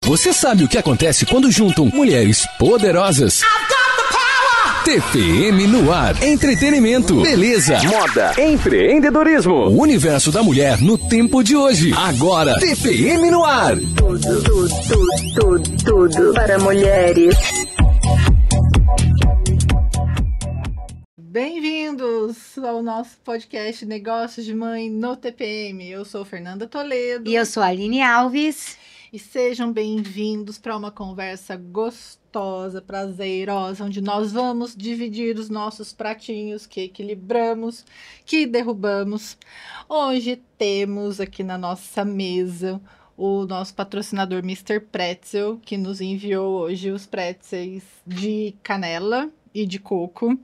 Você sabe o que acontece quando juntam mulheres poderosas? TPM no ar. Entretenimento, beleza, moda, empreendedorismo. O universo da mulher no tempo de hoje. Agora, TPM no ar. Tudo para mulheres. Bem-vindos ao nosso podcast Negócios de Mãe no TPM. Eu sou Fernanda Toledo. E eu sou a Aline Alves. E sejam bem-vindos para uma conversa gostosa, prazerosa, onde nós vamos dividir os nossos pratinhos que equilibramos, que derrubamos. Hoje temos aqui na nossa mesa o nosso patrocinador Mr. Pretzel, que nos enviou hoje os pretzels de canela e de coco.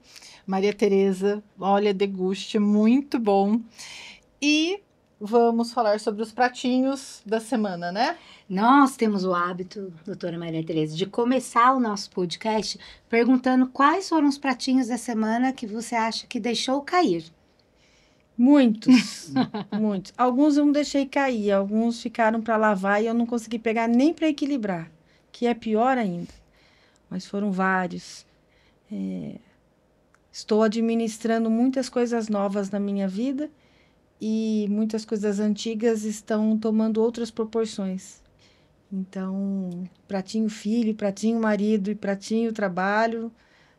Maria Tereza, olha, deguste, muito bom. E vamos falar sobre os pratinhos da semana, né? Nós temos o hábito, doutora Maria Tereza, de começar o nosso podcast perguntando quais foram os pratinhos da semana que você acha que deixou cair. Muitos, muitos. Alguns eu não deixei cair, alguns ficaram para lavar e eu não consegui pegar nem para equilibrar, que é pior ainda. Mas foram vários. Estou administrando muitas coisas novas na minha vida e muitas coisas antigas estão tomando outras proporções. Então, pratinho filho, pratinho marido e pratinho trabalho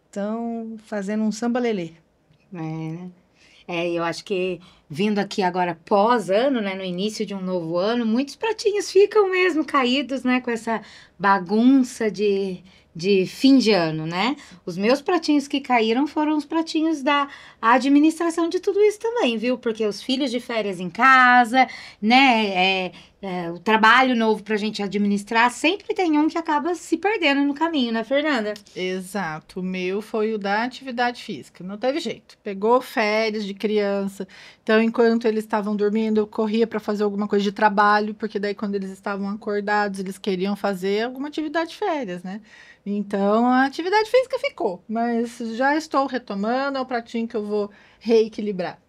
estão fazendo um samba-lelê. Eu acho que vindo aqui agora pós-ano, né, no início de um novo ano, muitos pratinhos ficam mesmo caídos, né, com essa bagunça de fim de ano, né? Os meus pratinhos que caíram foram os pratinhos da administração de tudo isso também, viu? Porque os filhos de férias em casa, né? O trabalho novo pra gente administrar, sempre tem um que acaba se perdendo no caminho, né, Fernanda? Exato. O meu foi o da atividade física. Não teve jeito. Pegou férias de criança. Então, enquanto eles estavam dormindo, eu corria para fazer alguma coisa de trabalho, porque daí quando eles estavam acordados, eles queriam fazer alguma atividade de férias, né? Então, a atividade física ficou, mas já estou retomando, é o pratinho que eu vou reequilibrar.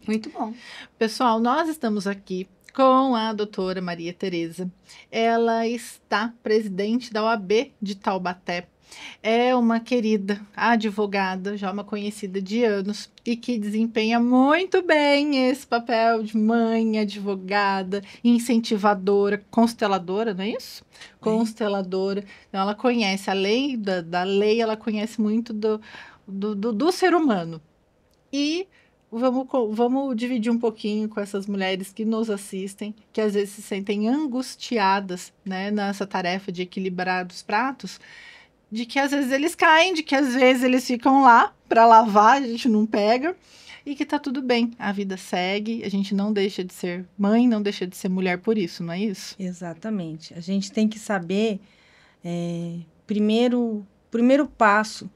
Muito bom. Pessoal, nós estamos aqui com a doutora Maria Tereza. Ela está presidente da OAB de Taubaté. É uma querida advogada, já uma conhecida de anos, e que desempenha muito bem esse papel de mãe, advogada, incentivadora, consteladora, não é isso? Consteladora. Então, ela conhece, além da lei, ela conhece muito do ser humano. E vamos dividir um pouquinho com essas mulheres que nos assistem, que às vezes se sentem angustiadas, né, nessa tarefa de equilibrar os pratos, de que às vezes eles caem, de que às vezes eles ficam lá para lavar, a gente não pega, e que tá tudo bem, a vida segue, a gente não deixa de ser mãe, não deixa de ser mulher por isso, não é isso? Exatamente. A gente tem que saber, primeiro passo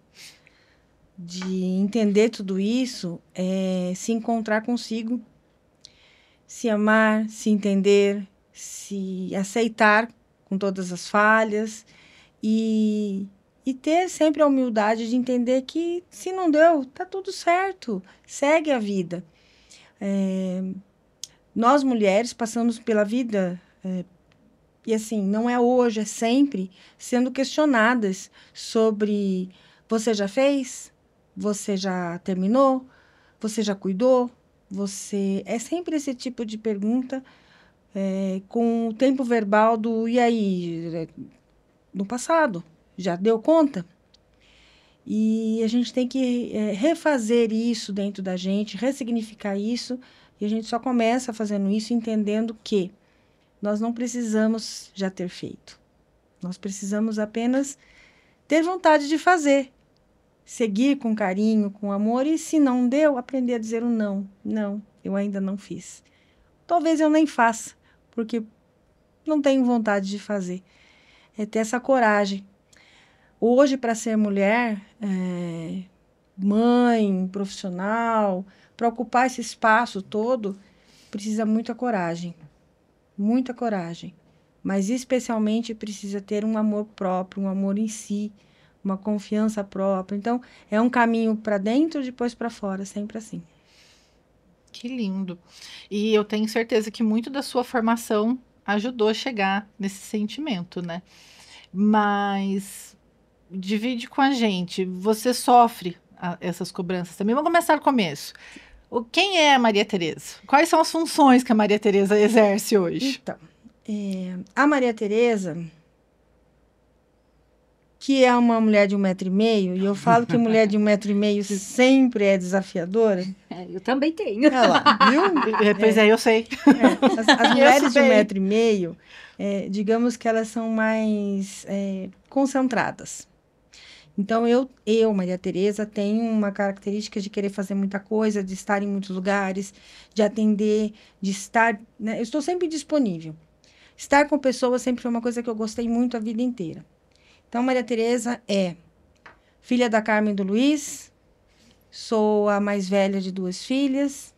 de entender tudo isso é se encontrar consigo, se amar, se entender, se aceitar com todas as falhas e ter sempre a humildade de entender que se não deu, tá tudo certo, segue a vida. Nós mulheres passamos pela vida, e assim, não é hoje, é sempre, sendo questionadas sobre: você já fez? Você já terminou? Você já cuidou? É sempre esse tipo de pergunta, com o tempo verbal do e aí, no passado. Já deu conta? E a gente tem que refazer isso dentro da gente, ressignificar isso, e a gente só começa fazendo isso entendendo que nós não precisamos já ter feito. Nós precisamos apenas ter vontade de fazer, seguir com carinho, com amor, e se não deu, aprender a dizer um não. Não, eu ainda não fiz. Talvez eu nem faça, porque não tenho vontade de fazer. É ter essa coragem. Hoje, para ser mulher, mãe, profissional, para ocupar esse espaço todo, precisa muita coragem. Muita coragem. Mas, especialmente, precisa ter um amor próprio, um amor em si, uma confiança própria. Então, é um caminho para dentro, depois para fora, sempre assim. Que lindo. E eu tenho certeza que muito da sua formação ajudou a chegar nesse sentimento, né? Mas divide com a gente. Você sofre essas cobranças também. Vamos começar do começo. Quem é a Maria Tereza? Quais são as funções que a Maria Tereza exerce hoje? Então, a Maria Tereza, que é uma mulher de 1,5 m, e eu falo que mulher de 1,5 m sempre é desafiadora. Eu também tenho. Olha lá, viu? Pois eu sei. As mulheres de 1,5 m, digamos que elas são mais concentradas. Então, eu, Maria Tereza, tenho uma característica de querer fazer muita coisa, de estar em muitos lugares, de atender, de estar... né? Eu estou sempre disponível. Estar com pessoas sempre foi uma coisa que eu gostei muito a vida inteira. Então, Maria Tereza é filha da Carmen e do Luiz, sou a mais velha de 2 filhas,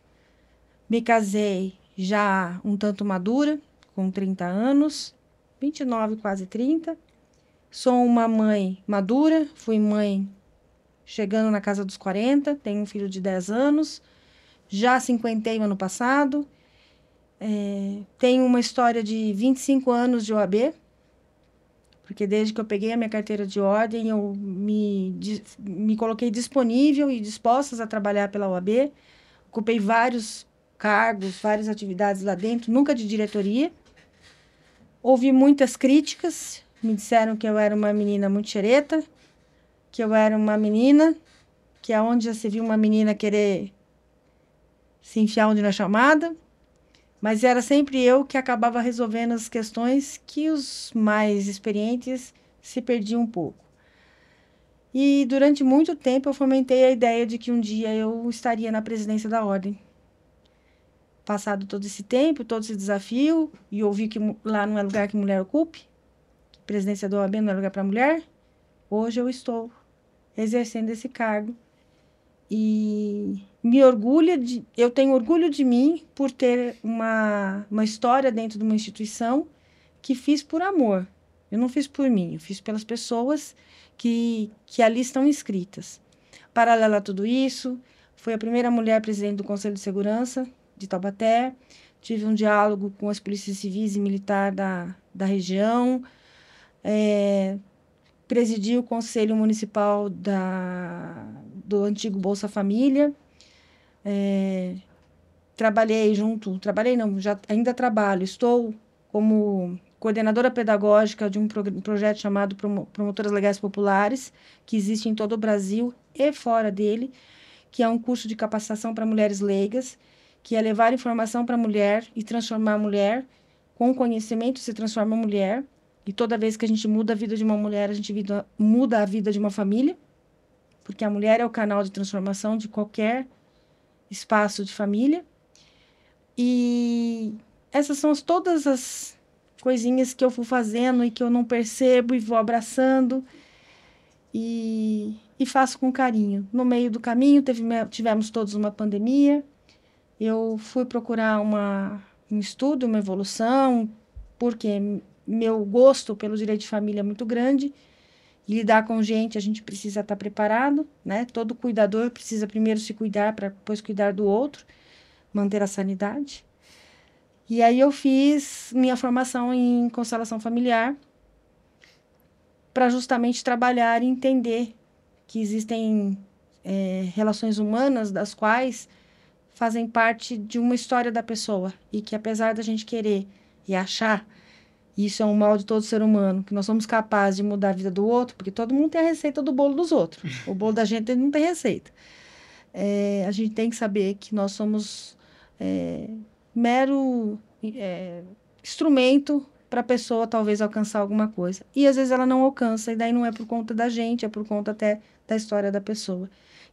me casei já um tanto madura, com 30 anos, 29, quase 30. Sou uma mãe madura, fui mãe chegando na casa dos 40, tenho um filho de 10 anos, já 50 ano passado, tenho uma história de 25 anos de OAB, porque desde que eu peguei a minha carteira de ordem, eu me coloquei disponível e disposta a trabalhar pela OAB. Ocupei vários cargos, várias atividades lá dentro, nunca de diretoria. Ouvi muitas críticas, me disseram que eu era uma menina muito xereta, que eu era uma menina, que aonde já se viu uma menina querer se enfiar onde não é chamada. Mas era sempre eu que acabava resolvendo as questões que os mais experientes se perdiam um pouco. E durante muito tempo eu fomentei a ideia de que um dia eu estaria na presidência da ordem. Passado todo esse tempo, todo esse desafio, e ouvi que lá não é lugar que mulher ocupe, que a presidência da OAB não é lugar para mulher, hoje eu estou exercendo esse cargo. E eu tenho orgulho de mim por ter uma história dentro de uma instituição que fiz por amor. Eu não fiz por mim, eu fiz pelas pessoas que ali estão inscritas. Paralela a tudo isso, fui a primeira mulher presidente do Conselho de Segurança de Taubaté, tive um diálogo com as polícias civis e militares da região, presidi o Conselho Municipal do antigo Bolsa Família, ainda trabalho, estou como coordenadora pedagógica de um projeto chamado Promotoras Legais Populares, que existe em todo o Brasil e fora dele, que é um curso de capacitação para mulheres leigas, que é levar informação para a mulher e transformar a mulher, com conhecimento se transforma a mulher, e toda vez que a gente muda a vida de uma mulher, a gente muda a vida de uma família, porque a mulher é o canal de transformação de qualquer espaço de família. E essas são todas as coisinhas que eu fui fazendo e que eu não percebo e vou abraçando e faço com carinho. No meio do caminho, tivemos todos uma pandemia. Eu fui procurar um estudo, uma evolução, porque meu gosto pelo direito de família é muito grande. E lidar com gente, a gente precisa estar preparado, né? Todo cuidador precisa primeiro se cuidar para depois cuidar do outro, manter a sanidade. E aí eu fiz minha formação em constelação familiar para justamente trabalhar e entender que existem relações humanas das quais fazem parte de uma história da pessoa e que apesar da gente querer e achar, isso é um mal de todo ser humano, que nós somos capazes de mudar a vida do outro, porque todo mundo tem a receita do bolo dos outros. O bolo da gente não tem receita. A gente tem que saber que nós somos mero instrumento para a pessoa talvez alcançar alguma coisa. E às vezes ela não alcança, e daí não é por conta da gente, é por conta até da história da pessoa.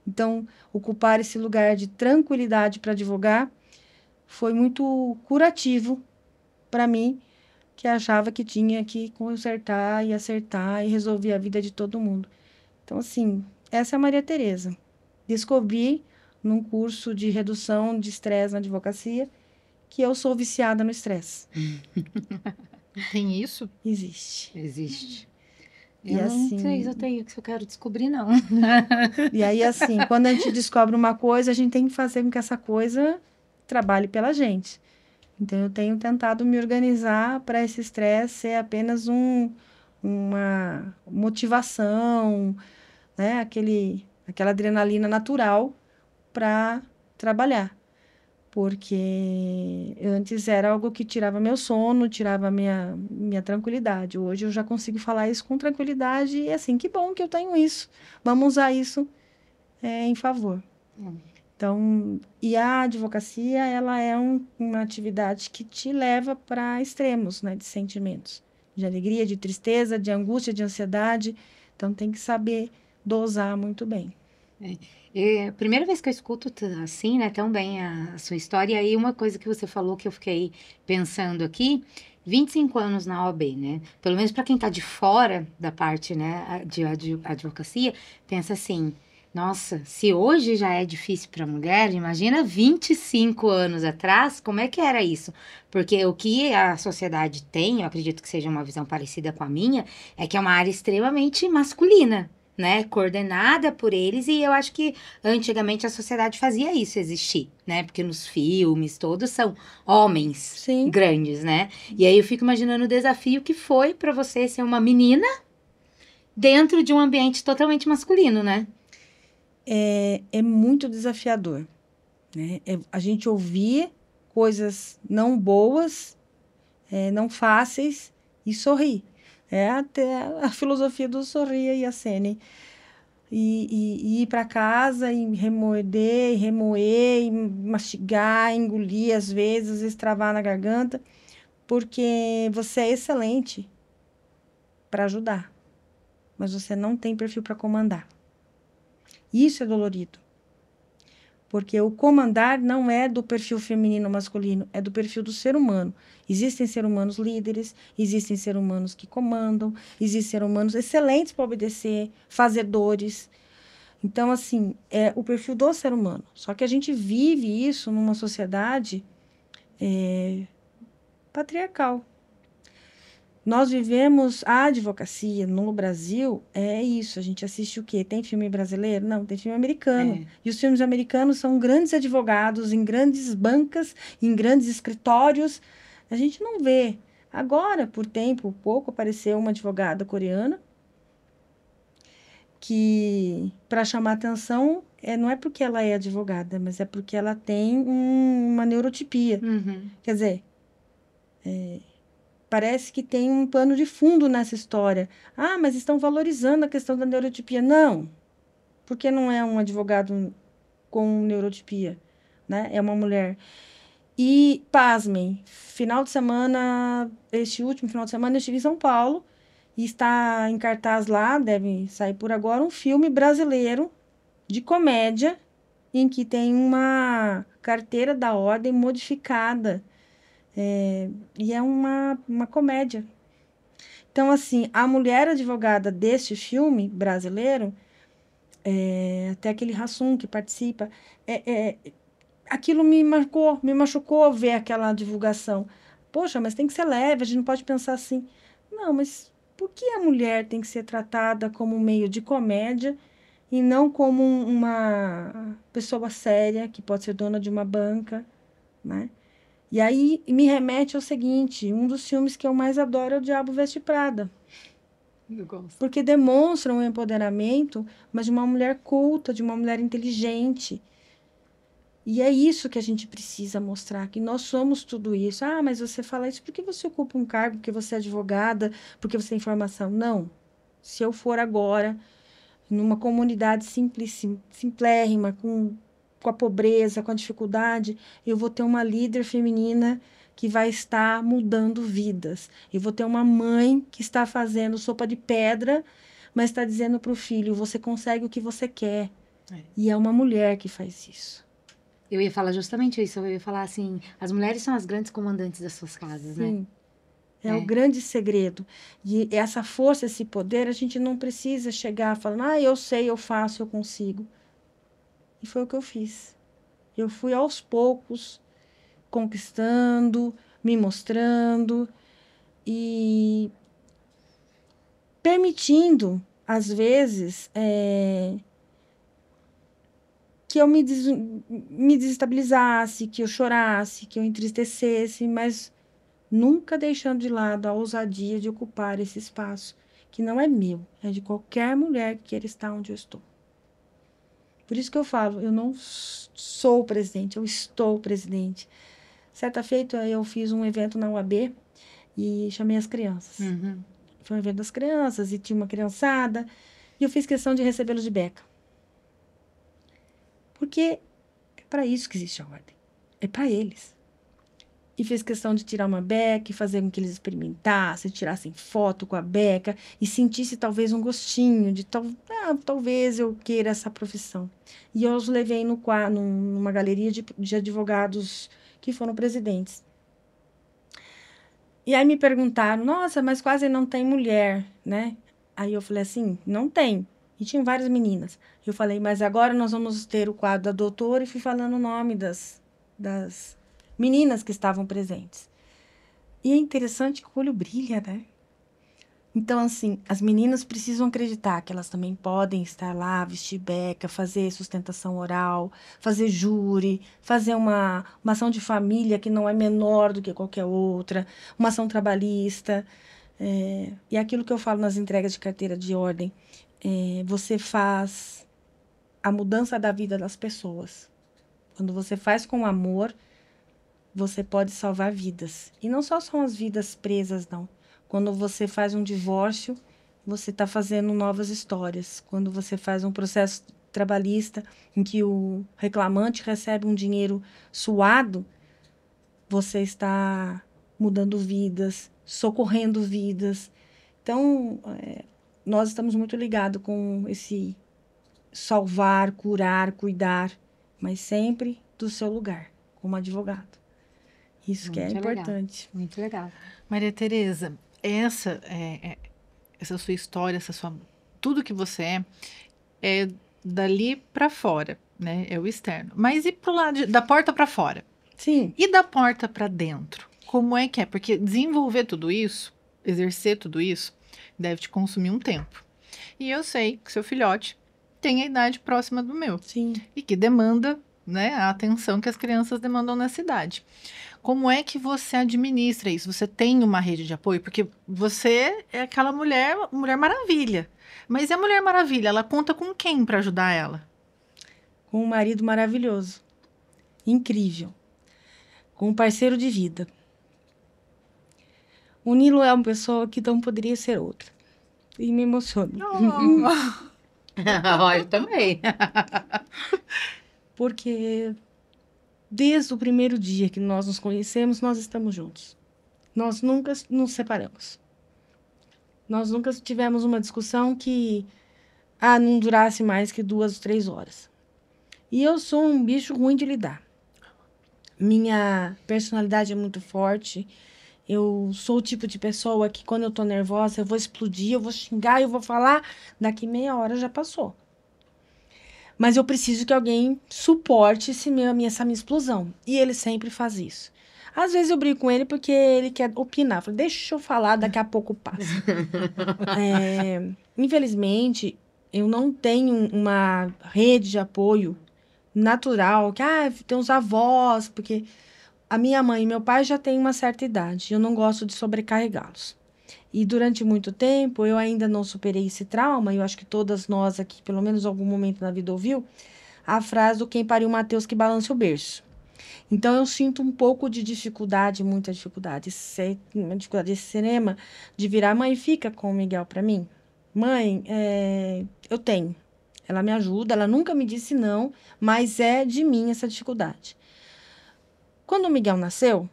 Então, ocupar esse lugar de tranquilidade para advogar foi muito curativo para mim, que achava que tinha que consertar e acertar e resolver a vida de todo mundo. Então, assim, essa é a Maria Tereza. Descobri, num curso de redução de estresse na advocacia, que eu sou viciada no estresse. Tem isso? Existe. Eu não sei se eu quero descobrir, não. E aí, assim, quando a gente descobre uma coisa, a gente tem que fazer com que essa coisa trabalhe pela gente. Então, eu tenho tentado me organizar para esse estresse ser apenas uma motivação, né? Aquela adrenalina natural para trabalhar. Porque antes era algo que tirava meu sono, tirava minha tranquilidade. Hoje eu já consigo falar isso com tranquilidade e assim, que bom que eu tenho isso. Vamos usar isso em favor. Então, e a advocacia, ela é uma atividade que te leva para extremos, né, de sentimentos. De alegria, de tristeza, de angústia, de ansiedade. Então, tem que saber dosar muito bem. Primeira vez que eu escuto assim, né, tão bem a sua história, e aí uma coisa que você falou que eu fiquei pensando aqui, 25 anos na OAB, né? Pelo menos para quem está de fora da parte, né, de advocacia, pensa assim, nossa, se hoje já é difícil para a mulher, imagina 25 anos atrás, como é que era isso? Porque o que a sociedade tem, eu acredito que seja uma visão parecida com a minha, é que é uma área extremamente masculina, né, coordenada por eles, e eu acho que antigamente a sociedade fazia isso existir, né, porque nos filmes todos são homens Sim. grandes, né, e aí eu fico imaginando o desafio que foi para você ser uma menina dentro de um ambiente totalmente masculino, né? É muito desafiador, né? A gente ouvir coisas não boas, não fáceis e sorrir. É até a filosofia do sorria e acene. E ir para casa e remoer, e mastigar, engolir às vezes travar na garganta, porque você é excelente para ajudar, mas você não tem perfil para comandar. Isso é dolorido. Porque o comandar não é do perfil feminino ou masculino, é do perfil do ser humano. Existem seres humanos líderes, existem seres humanos que comandam, existem seres humanos excelentes para obedecer, fazedores. Então, assim, é o perfil do ser humano. Só que a gente vive isso numa sociedade patriarcal. Nós vivemos a advocacia no Brasil, é isso. A gente assiste o quê? Tem filme brasileiro? Não, tem filme americano. E os filmes americanos são grandes advogados, em grandes bancas, em grandes escritórios. A gente não vê. Agora, por pouco, apareceu uma advogada coreana que, para chamar atenção, não é porque ela é advogada, mas é porque ela tem uma neurotipia. Quer dizer, parece que tem um pano de fundo nessa história. Ah, mas estão valorizando a questão da neurotipia. Não, porque não é um advogado com neurotipia, né? É uma mulher. E, pasmem, este último final de semana, eu estive em São Paulo e está em cartaz lá, deve sair por agora, um filme brasileiro de comédia em que tem uma carteira da ordem modificada. E é uma comédia. Então, assim, a mulher advogada deste filme brasileiro, até aquele Hassum que participa, aquilo me machucou ver aquela divulgação. Poxa, mas tem que ser leve, a gente não pode pensar assim. Não, mas por que a mulher tem que ser tratada como um meio de comédia e não como uma pessoa séria, que pode ser dona de uma banca, né? E aí me remete ao seguinte, um dos filmes que eu mais adoro é O Diabo Veste Prada. Eu gosto. Porque demonstra um empoderamento, mas de uma mulher culta, de uma mulher inteligente. E é isso que a gente precisa mostrar, que nós somos tudo isso. Ah, mas você fala isso porque você ocupa um cargo, porque você é advogada, porque você tem formação. Não. Se eu for agora, numa comunidade simplérrima, com a pobreza, com a dificuldade, eu vou ter uma líder feminina que vai estar mudando vidas. Eu vou ter uma mãe que está fazendo sopa de pedra, mas está dizendo para o filho, você consegue o que você quer. E é uma mulher que faz isso. Eu ia falar justamente isso, eu ia falar assim, as mulheres são as grandes comandantes das suas casas, né? Sim. É o grande segredo. E essa força, esse poder, a gente não precisa chegar falando, eu sei, eu faço, eu consigo. E foi o que eu fiz. Eu fui aos poucos conquistando, me mostrando e permitindo, às vezes, que eu me desestabilizasse, que eu chorasse, que eu entristecesse, mas nunca deixando de lado a ousadia de ocupar esse espaço, que não é meu, é de qualquer mulher que queira estar onde eu estou. Por isso que eu falo, eu não sou presidente, eu estou presidente. Certa feita, eu fiz um evento na UAB e chamei as crianças. Foi um evento das crianças e tinha uma criançada, e eu fiz questão de recebê-los de beca. Porque é para isso que existe a ordem. É para eles. E fiz questão de tirar uma beca e fazer com que eles experimentassem, tirassem foto com a beca e sentissem talvez um gostinho de talvez eu queira essa profissão. E eu os levei numa galeria de advogados que foram presidentes. E aí me perguntaram, nossa, mas quase não tem mulher, né? Aí eu falei assim, não tem. E tinham várias meninas. Eu falei, mas agora nós vamos ter o quadro da doutora, e fui falando o nome das meninas que estavam presentes. E é interessante que o olho brilha, né? Então, assim, as meninas precisam acreditar que elas também podem estar lá, vestir beca, fazer sustentação oral, fazer júri, fazer uma ação de família que não é menor do que qualquer outra, uma ação trabalhista. E aquilo que eu falo nas entregas de carteira de ordem, você faz a mudança da vida das pessoas. Quando você faz com amor, você pode salvar vidas. E não só são as vidas presas, não. Quando você faz um divórcio, você está fazendo novas histórias. Quando você faz um processo trabalhista em que o reclamante recebe um dinheiro suado, você está mudando vidas, socorrendo vidas. Então, nós estamos muito ligados com esse salvar, curar, cuidar, mas sempre do seu lugar, como advogado. Isso que é importante. Muito legal. Maria Tereza, essa sua história, tudo que você é dali para fora, né? É o externo. Mas e pro lado da porta para fora? Sim. E da porta para dentro? Como é que é? Porque desenvolver tudo isso, exercer tudo isso, deve te consumir um tempo. E eu sei que seu filhote tem a idade próxima do meu. Sim. E que demanda, né, a atenção que as crianças demandam nessa idade. Como é que você administra isso? Você tem uma rede de apoio? Porque você é aquela mulher maravilha. Mas e a Mulher Maravilha? Ela conta com quem para ajudar ela? Com um marido maravilhoso. Incrível. Com um parceiro de vida. O Nilo é uma pessoa que não poderia ser outra. E me emociona. Eu também. Porque desde o primeiro dia que nós nos conhecemos, nós estamos juntos. Nós nunca nos separamos. Nós nunca tivemos uma discussão que não durasse mais que 2 ou 3 horas. E eu sou um bicho ruim de lidar. Minha personalidade é muito forte. Eu sou o tipo de pessoa que, quando eu tô nervosa, eu vou explodir, eu vou xingar, eu vou falar. Daqui meia hora já passou. Mas eu preciso que alguém suporte essa minha explosão. E ele sempre faz isso. Às vezes eu brigo com ele porque ele quer opinar. Eu falo, deixa eu falar, daqui a pouco passa. Infelizmente, eu não tenho uma rede de apoio natural. Que tem os avós, porque a minha mãe e meu pai já têm uma certa idade. Eu não gosto de sobrecarregá-los. E durante muito tempo, eu ainda não superei esse trauma. Eu acho que todas nós aqui, pelo menos em algum momento na vida, ouviu a frase do quem pariu Mateus que balance o berço. Então, eu sinto um pouco de dificuldade, muita dificuldade. Uma dificuldade extrema de virar mãe. Fica com o Miguel para mim. Mãe, eu tenho. Ela me ajuda, ela nunca me disse não, mas é de mim essa dificuldade. Quando o Miguel nasceu,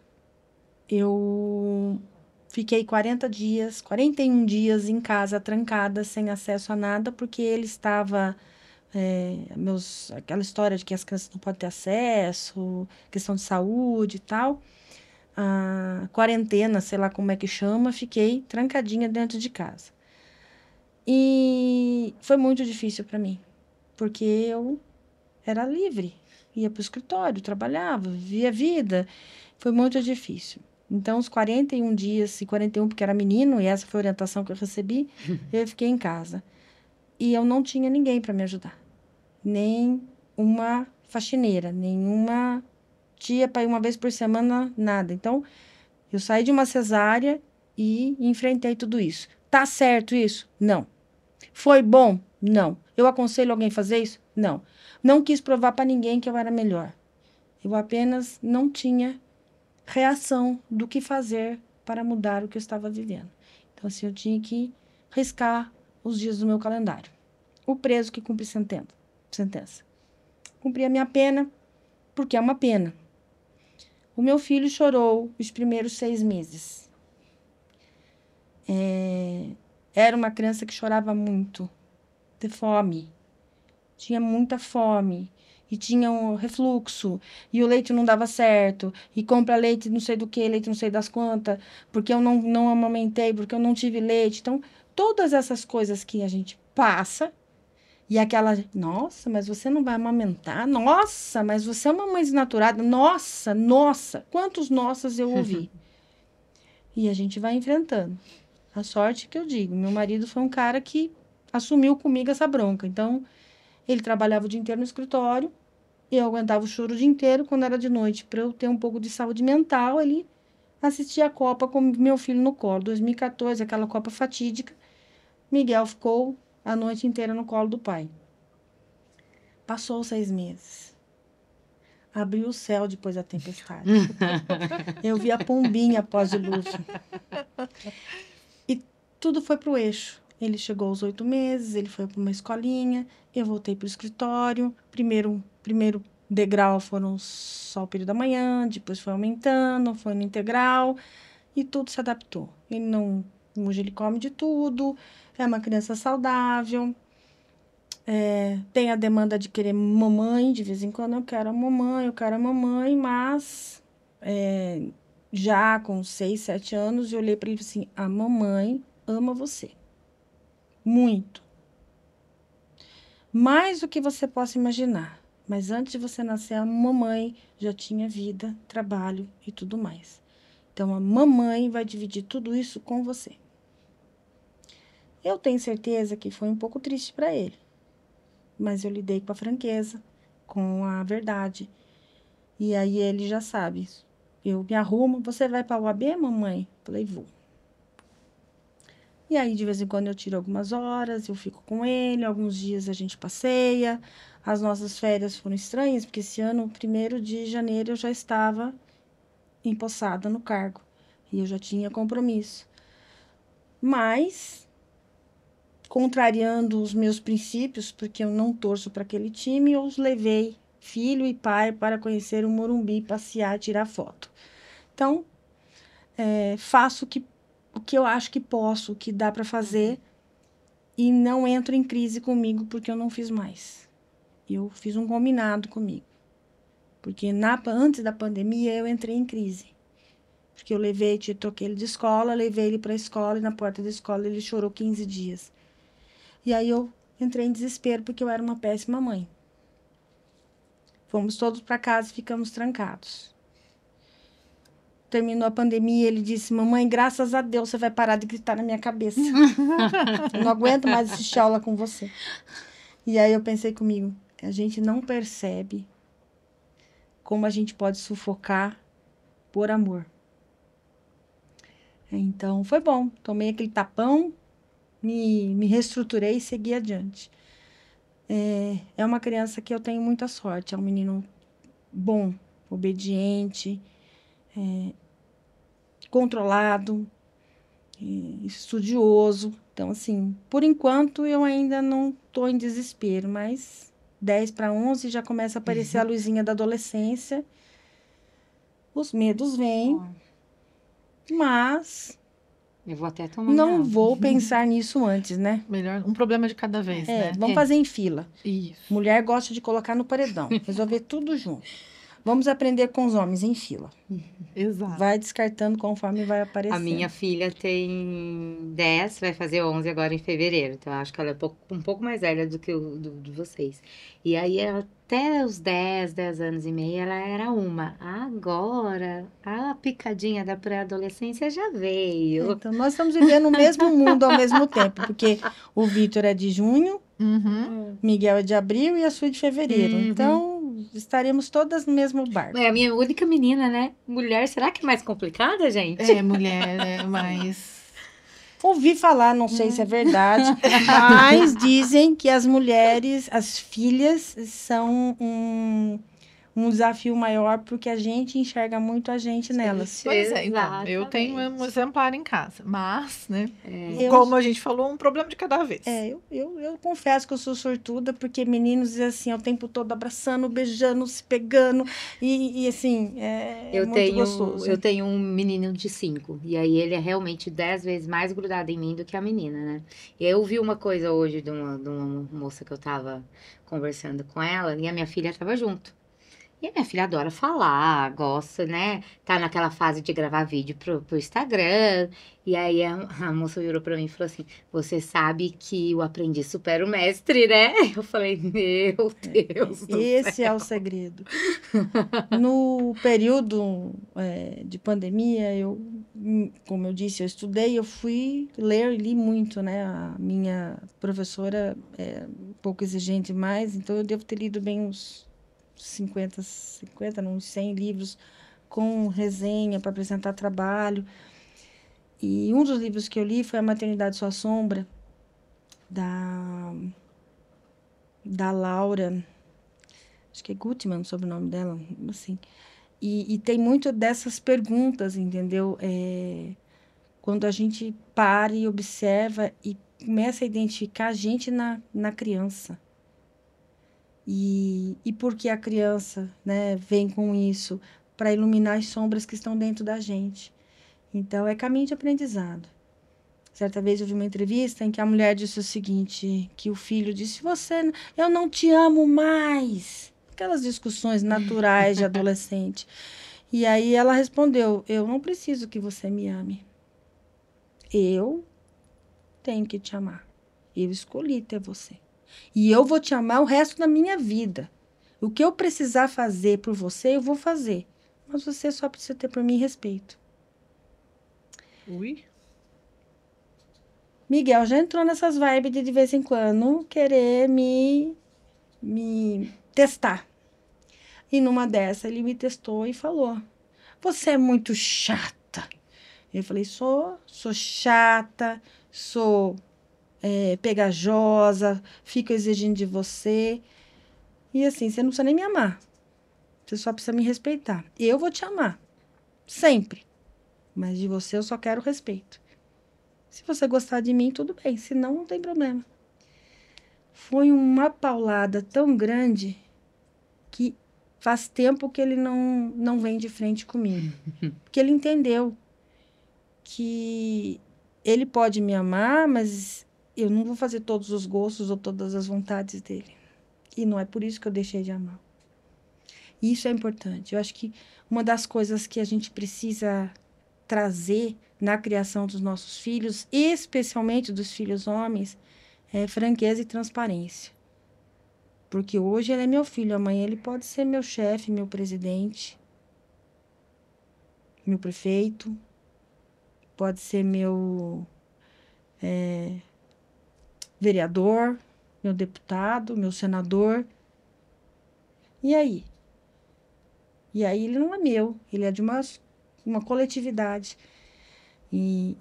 eu fiquei 41 dias em casa, trancada, sem acesso a nada, porque ele estava... aquela história de que as crianças não podem ter acesso, questão de saúde e tal. Quarentena, sei lá como é que chama, fiquei trancadinha dentro de casa. E foi muito difícil para mim, porque eu era livre, ia para o escritório, trabalhava, vivia a vida. Foi muito difícil. Então, os 41 dias, e 41 porque era menino, e essa foi a orientação que eu recebi, eu fiquei em casa. E eu não tinha ninguém para me ajudar. Nem uma faxineira, nenhuma tia para ir uma vez por semana, nada. Então, eu saí de uma cesárea e enfrentei tudo isso. Tá certo isso? Não. Foi bom? Não. Eu aconselho alguém a fazer isso? Não. Não quis provar para ninguém que eu era melhor. Eu apenas não tinha reação do que fazer para mudar o que eu estava vivendo. Então, assim, eu tinha que riscar os dias do meu calendário. O preso que cumpre sentença. Cumpri a minha pena, porque é uma pena. O meu filho chorou os primeiros 6 meses. Era uma criança que chorava muito, de fome. Tinha muita fome. E tinha um refluxo. E o leite não dava certo. E compra leite não sei do que, leite não sei das quantas. Porque eu não amamentei, porque eu não tive leite. Então, todas essas coisas que a gente passa. E aquela, nossa, mas você não vai amamentar? Nossa, mas você é uma mãe desnaturada? Nossa. Quantos nossas eu ouvi? E a gente vai enfrentando. A sorte que eu digo, meu marido foi um cara que assumiu comigo essa bronca. Então, ele trabalhava o dia inteiro no escritório, eu aguentava o choro o dia inteiro. Quando era de noite, para eu ter um pouco de saúde mental, ele assistia a Copa com meu filho no colo. 2014, aquela Copa fatídica, Miguel ficou a noite inteira no colo do pai. Passou 6 meses. Abriu o céu depois da tempestade. Eu vi a pombinha após o dilúvio. E tudo foi para o eixo. Ele chegou aos 8 meses, ele foi para uma escolinha, eu voltei para o escritório. Primeiro degrau foram só o período da manhã, depois foi aumentando, foi no integral, e tudo se adaptou. Hoje ele come de tudo, é uma criança saudável, tem a demanda de querer mamãe, de vez em quando eu quero a mamãe, mas já com 6, 7 anos, eu olhei para ele assim, a mamãe ama você. Muito. Mais do que você possa imaginar. Mas antes de você nascer, a mamãe já tinha vida, trabalho e tudo mais. Então, a mamãe vai dividir tudo isso com você. Eu tenho certeza que foi um pouco triste para ele. Mas eu lidei com a franqueza, com a verdade. E aí ele já sabe. Eu me arrumo. Você vai para a UAB, mamãe? Falei, vou. E aí, de vez em quando, eu tiro algumas horas, eu fico com ele, alguns dias a gente passeia. As nossas férias foram estranhas, porque esse ano, 1º de janeiro, eu já estava empossada no cargo. E eu já tinha compromisso. Mas, contrariando os meus princípios, porque eu não torço para aquele time, eu os levei, filho e pai, para conhecer o Morumbi, passear, tirar foto. Então, faço o que eu acho que posso, o que dá para fazer, e não entro em crise comigo porque eu não fiz mais. Eu fiz um combinado comigo. Porque antes da pandemia eu entrei em crise. Porque eu troquei ele de escola, levei ele para a escola, e na porta da escola ele chorou 15 dias. E aí eu entrei em desespero porque eu era uma péssima mãe. Fomos todos para casa e ficamos trancados. Terminou a pandemia, ele disse, mamãe, graças a Deus você vai parar de gritar na minha cabeça. Eu não aguento mais assistir aula com você. E aí eu pensei comigo, a gente não percebe como a gente pode sufocar por amor. Então, foi bom. Tomei aquele tapão, me reestruturei e segui adiante. É uma criança que eu tenho muita sorte. É um menino bom, obediente, controlado, estudioso. Então, assim, por enquanto eu ainda não estou em desespero, mas 10 para 11 já começa a aparecer a luzinha da adolescência. Os medos vêm, mas eu vou até tomar não vou pensar nisso antes, né? Melhor, um problema de cada vez, né? Vamos fazer em fila. Isso. Mulher gosta de colocar no paredão, resolver tudo junto. Vamos aprender com os homens em fila. Exato. Vai descartando conforme vai aparecendo. A minha filha tem 10, vai fazer 11 agora em fevereiro. Então, eu acho que ela é um pouco mais velha do que de vocês. E aí, até os 10 anos e meio, ela era uma. Agora, a picadinha da pré-adolescência já veio. Então, nós estamos vivendo o mesmo mundo ao mesmo tempo. Porque o Vitor é de junho, Miguel é de abril e a sua é de fevereiro. Então, estaremos todas no mesmo barco. É a minha única menina, né? Mulher, será que é mais complicada, gente? Mulher é mais... Ouvi falar, não sei se é verdade, mas dizem que as mulheres, as filhas, são um desafio maior porque a gente enxerga muito a gente nelas. Pois é, então, eu tenho um Exatamente. exemplar em casa, mas, né, Eu- como a gente falou, um problema de cada vez. Eu confesso que eu sou sortuda, porque meninos dizem assim, o tempo todo abraçando, beijando, se pegando, e assim, é muito gostoso. Eu tenho um menino de 5, e aí ele é realmente 10 vezes mais grudado em mim do que a menina, né? E aí eu vi uma coisa hoje de uma moça que eu tava conversando com ela, e a minha filha tava junto. E a minha filha adora falar, gosta, né? Tá naquela fase de gravar vídeo pro Instagram. E aí a moça virou pra mim e falou assim: Você sabe que o aprendiz supera o mestre, né? Eu falei: Meu Deus do Esse é céu. o segredo. No período de pandemia, como eu disse, eu estudei, eu fui ler e li muito, né? A minha professora é um pouco exigente demais, então eu devo ter lido bem uns 50, não, uns 100 livros com resenha para apresentar trabalho. E um dos livros que eu li foi A Maternidade Sua Sombra, da Laura, acho que é Gutmann, o sobrenome dela, assim. E tem muito dessas perguntas, entendeu? Quando a gente para e observa e começa a identificar a gente na criança. E por que a criança, né, vem com isso? Para iluminar as sombras que estão dentro da gente. Então, é caminho de aprendizado. Certa vez eu vi uma entrevista em que a mulher disse o seguinte, que o filho disse, eu não te amo mais. Aquelas discussões naturais de adolescente. E aí ela respondeu, eu não preciso que você me ame. Eu tenho que te amar. Eu escolhi ter você. E eu vou te amar o resto da minha vida. O que eu precisar fazer por você, eu vou fazer. Mas você só precisa ter por mim respeito. Ui. Miguel já entrou nessas vibes de vez em quando querer me testar. E numa dessa ele me testou e falou, você é muito chata. Eu falei, sou chata, sou pegajosa, fico exigindo de você. E assim, você não precisa nem me amar. Você só precisa me respeitar. Eu vou te amar. Sempre. Mas de você eu só quero respeito. Se você gostar de mim, tudo bem. Se não, não tem problema. Foi uma paulada tão grande que faz tempo que ele não vem de frente comigo. Porque ele entendeu que ele pode me amar, mas eu não vou fazer todos os gostos ou todas as vontades dele. E não é por isso que eu deixei de amar. E isso é importante. Eu acho que uma das coisas que a gente precisa trazer na criação dos nossos filhos, especialmente dos filhos homens, é franqueza e transparência. Porque hoje ele é meu filho, amanhã ele pode ser meu chefe, meu presidente, meu prefeito, pode ser meu vereador, meu deputado, meu senador. E aí? E aí ele não é meu, ele é de uma coletividade.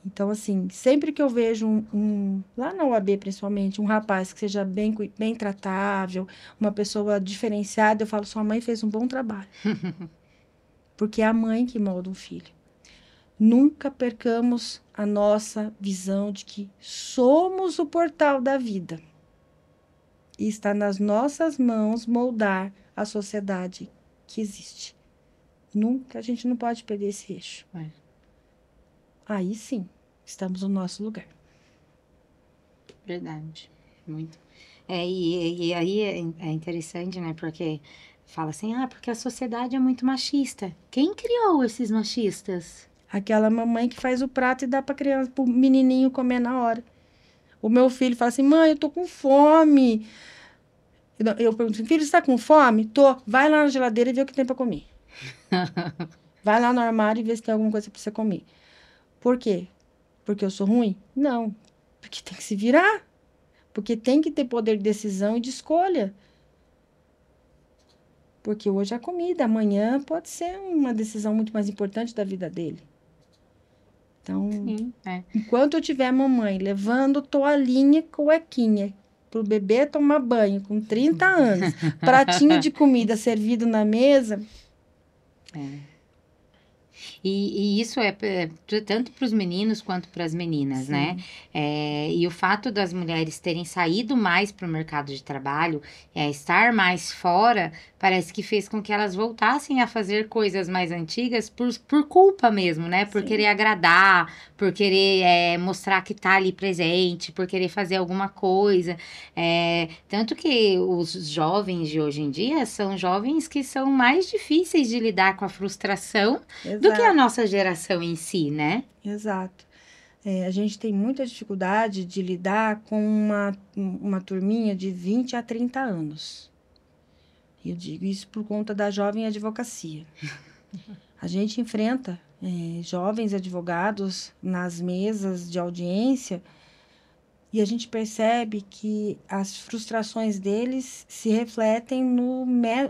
Então, assim, sempre que eu vejo lá na UAB, principalmente, um rapaz que seja bem tratável, uma pessoa diferenciada, eu falo, sua mãe fez um bom trabalho. Porque é a mãe que molda um filho. Nunca percamos a nossa visão de que somos o portal da vida. E está nas nossas mãos moldar a sociedade que existe. Nunca, a gente não pode perder esse eixo. Aí sim, estamos no nosso lugar. Verdade. Muito. E aí é interessante, né? Porque fala assim, porque a sociedade é muito machista. Quem criou esses machistas? Aquela mamãe que faz o prato e dá para criança, pro menininho comer na hora. O meu filho fala assim, mãe, eu tô com fome. Eu pergunto, filho, você tá com fome? Tô. Vai lá na geladeira e vê o que tem para comer. Vai lá no armário e vê se tem alguma coisa para você comer. Por quê? Porque eu sou ruim? Não. Porque tem que se virar. Porque tem que ter poder de decisão e de escolha. Porque hoje a comida, amanhã pode ser uma decisão muito mais importante da vida dele. Então, Sim, enquanto eu tiver mamãe levando toalhinha e cuequinha pro bebê tomar banho com 30 anos, pratinho de comida servido na mesa, E isso é tanto para os meninos quanto para as meninas, Sim. né? E o fato das mulheres terem saído mais para o mercado de trabalho, estar mais fora, parece que fez com que elas voltassem a fazer coisas mais antigas por culpa mesmo, né? Por Sim. querer agradar, por querer mostrar que tá ali presente, por querer fazer alguma coisa. Tanto que os jovens de hoje em dia são jovens que são mais difíceis de lidar com a frustração do que a nossa geração em si, né? Exato. A gente tem muita dificuldade de lidar com uma turminha de 20 a 30 anos. Eu digo isso por conta da jovem advocacia. A gente enfrenta jovens advogados nas mesas de audiência e a gente percebe que as frustrações deles se refletem no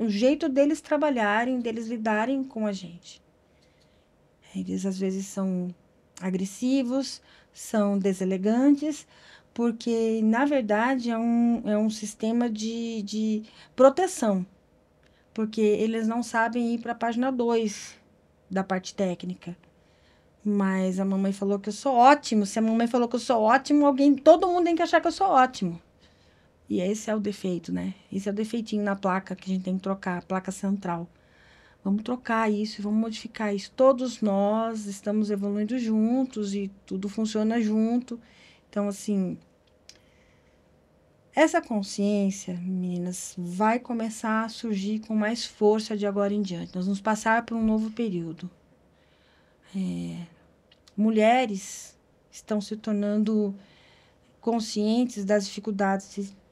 jeito deles trabalharem, deles lidarem com a gente. Eles, às vezes, são agressivos, são deselegantes, porque, na verdade, é um sistema de proteção. Porque eles não sabem ir para a página 2 da parte técnica. Mas a mamãe falou que eu sou ótimo. Se a mamãe falou que eu sou ótimo, todo mundo tem que achar que eu sou ótimo. E esse é o defeito, né? Esse é o defeitinho na placa que a gente tem que trocar, a placa central. Vamos trocar isso, vamos modificar isso. Todos nós estamos evoluindo juntos e tudo funciona junto. Então, assim, essa consciência, meninas, vai começar a surgir com mais força de agora em diante. Nós vamos passar por um novo período. Mulheres estão se tornando conscientes das dificuldades de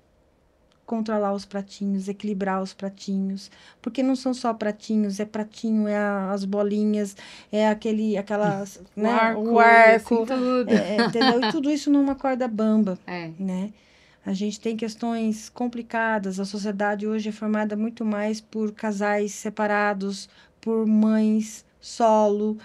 controlar os pratinhos, equilibrar os pratinhos, porque não são só pratinhos, pratinho, as bolinhas, aquelas, né, o arco, assim, tudo. Entendeu? E tudo isso numa corda bamba, É. né? A gente tem questões complicadas, a sociedade hoje é formada muito mais por casais separados, por mães solo.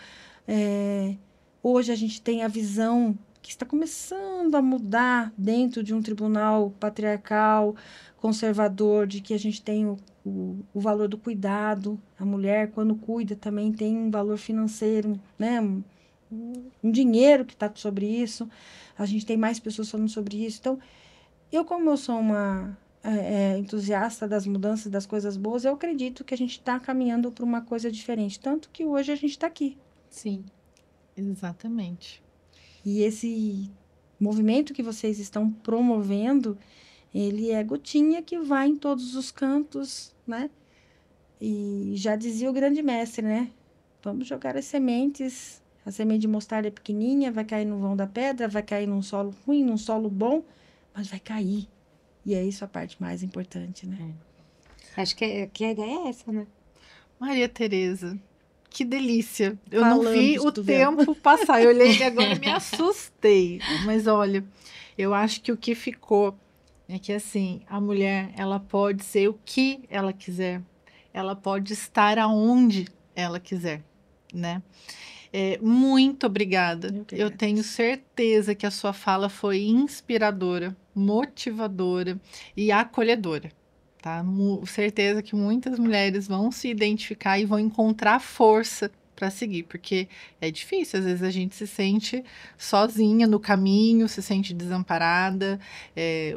Hoje a gente tem a visão que está começando a mudar dentro de um tribunal patriarcal, conservador, de que a gente tem o valor do cuidado. A mulher, quando cuida, também tem um valor financeiro, né? Um dinheiro que está sobre isso. A gente tem mais pessoas falando sobre isso. Então, como eu sou uma entusiasta das mudanças, das coisas boas, eu acredito que a gente está caminhando para uma coisa diferente. Tanto que hoje a gente está aqui. Sim, exatamente. E esse movimento que vocês estão promovendo, ele é gotinha que vai em todos os cantos, né? E já dizia o grande mestre, né? Vamos jogar as sementes. A semente de mostarda é pequenininha, vai cair no vão da pedra, vai cair num solo ruim, num solo bom, mas vai cair. E é isso a parte mais importante, né? Acho que a ideia é essa, né? Maria Tereza, que delícia. Eu Falando não vi de o cotovelo. tempo passar. Eu olhei agora e me assustei. Mas olha, eu acho que o que ficou é que, assim, a mulher, ela pode ser o que ela quiser. Ela pode estar aonde ela quiser, né? Muito obrigada. Eu tenho certeza que a sua fala foi inspiradora, motivadora e acolhedora. Tá? Certeza que muitas mulheres vão se identificar e vão encontrar força para seguir, porque é difícil, às vezes a gente se sente sozinha no caminho, se sente desamparada,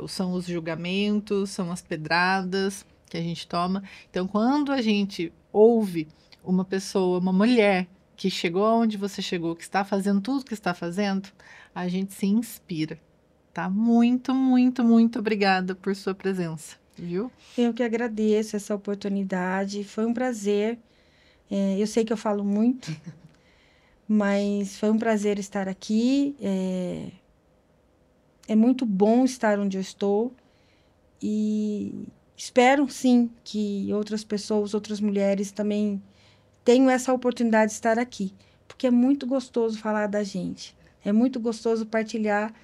são os julgamentos, são as pedradas que a gente toma. Então, quando a gente ouve uma pessoa, uma mulher que chegou onde você chegou, que está fazendo tudo que está fazendo, a gente se inspira, tá? Muito, muito, muito obrigada por sua presença, viu? Eu que agradeço essa oportunidade, foi um prazer. Eu sei que eu falo muito, mas foi um prazer estar aqui. É muito bom estar onde eu estou e espero, sim, que outras pessoas, outras mulheres também tenham essa oportunidade de estar aqui, porque é muito gostoso falar da gente, é muito gostoso partilhar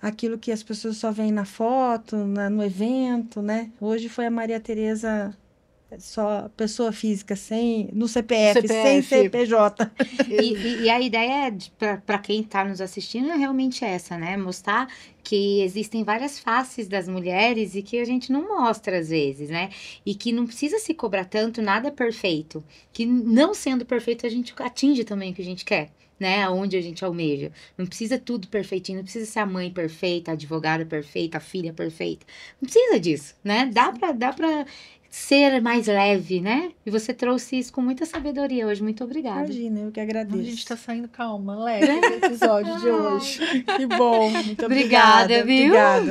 aquilo que as pessoas só veem na foto, no evento, né? Hoje foi a Maria Tereza só pessoa física, no CPF, sem CPF. CPJ. E a ideia, para quem está nos assistindo, é realmente essa, né? Mostrar que existem várias faces das mulheres e que a gente não mostra às vezes, né? E que não precisa se cobrar tanto, nada é perfeito. Que não sendo perfeito, a gente atinge também o que a gente quer, né? Aonde a gente almeja. Não precisa tudo perfeitinho, não precisa ser a mãe perfeita, a advogada perfeita, a filha perfeita. Não precisa disso, né? Dá pra ser mais leve, né? E você trouxe isso com muita sabedoria hoje. Muito obrigada. Imagina, eu que agradeço. A gente tá saindo calma, leve no episódio de hoje. Que bom, muito Obrigada, obrigada. viu?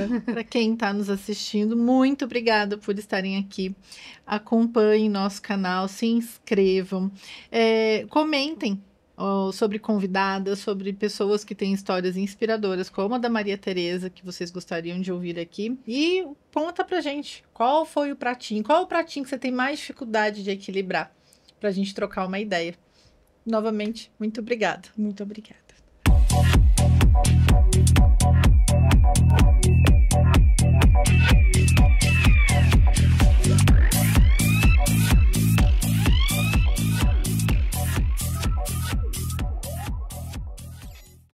Obrigada. Para quem está nos assistindo, muito obrigada por estarem aqui. Acompanhem nosso canal, se inscrevam, comentem sobre convidadas, sobre pessoas que têm histórias inspiradoras, como a da Maria Tereza, que vocês gostariam de ouvir aqui. E conta pra gente, qual foi o pratinho, qual o pratinho que você tem mais dificuldade de equilibrar, pra gente trocar uma ideia. Novamente, muito obrigada. Muito obrigada.